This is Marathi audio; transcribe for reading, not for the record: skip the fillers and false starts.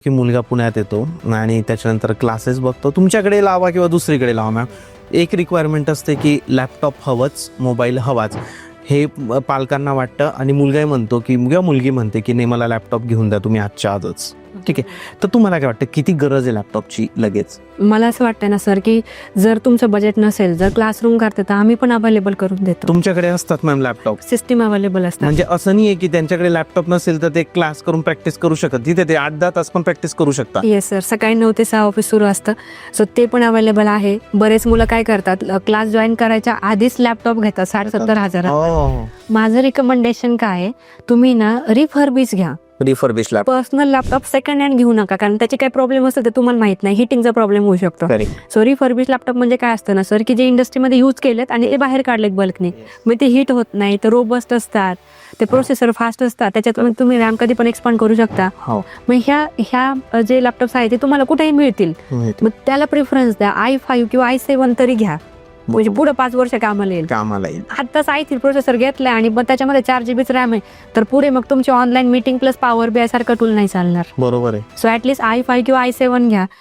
की मुलगा पुण्यात येतो आणि त्याच्यानंतर क्लासेस बघतो, तुमच्याकडे लावा किंवा दुसरीकडे लावा मॅम, एक रिक्वायरमेंट असते की लॅपटॉप हवंच, मोबाईल हवाच, हे पालकांना वाटतं आणि मुलगाही म्हणतो की किंवा मुलगी म्हणते की नाही मला लॅपटॉप घेऊन द्या तुम्ही आजच्या आजच. ठीक आहे, तर तुम्हाला काय वाटतं किती गरज आहे लॅपटॉपची लगेच? मला असं वाटतं ना सर की जर तुमचं बजेट नसेल, जर क्लासरूम करते तर आम्ही पण अवेलेबल करून देतो. तुमच्याकडे असतात मॅम लॅपटॉप? सिस्टीम अवेलेबल असतात. म्हणजे असं नाही आहे की त्यांच्याकडे लॅपटॉप नसेल तर ते क्लास करून प्रॅक्टिस करू शकत, तिथे ते 8-10 तास पण प्रॅक्टिस करू शकतात. येस सर, सकाळी 9 ते 6 ऑफिस सुरू असतं, सो ते पण अवेलेबल आहे. बरेच मुलं काय करतात, क्लास जॉईन करायच्या आधीच लॅपटॉप घेतात 60,000-70,000. हो, माझं रिकमेंडेशन काय आहे, तुम्ही ना रिफर्बिश घ्या. Refurbish laptop. Personal laptop second hand घेऊ नका, कारण त्याचे काही प्रॉब्लेम असतात ते तुम्हाला माहित नाही. हिटिंगचा प्रॉब्लेम होऊ शकतो. सो रिफर्बिश लॅपटॉप म्हणजे काय असतं ना सर, की जे इंडस्ट्रीमध्ये यूज केलेत आणि ते बाहेर काढलेत बल्कने, मग ते हिट होत नाही, ते रोबस्ट असतात, ते प्रोसेसर फास्ट असतात, त्याच्यात तुम्ही रॅम कधी पण एक्सपांड करू शकता. मग ह्या जे लॅपटॉप्स आहेत ते तुम्हाला कुठेही मिळतील, मग त्याला प्रेफरन्स द्या. i5 किंवा i7 तरी घ्या, म्हणजे पुढे 5 वर्ष कामाला येईल. आताच i3 प्रोसेसर घेतलाय आणि मग त्याच्यामध्ये 4 GB रॅम आहे, तर पुढे मग तुमची online meeting plus power BI सारखं टूल नाही चालणार. बरोबर आहे. सो ऍटलीस्ट i5 किंवा i7 घ्या.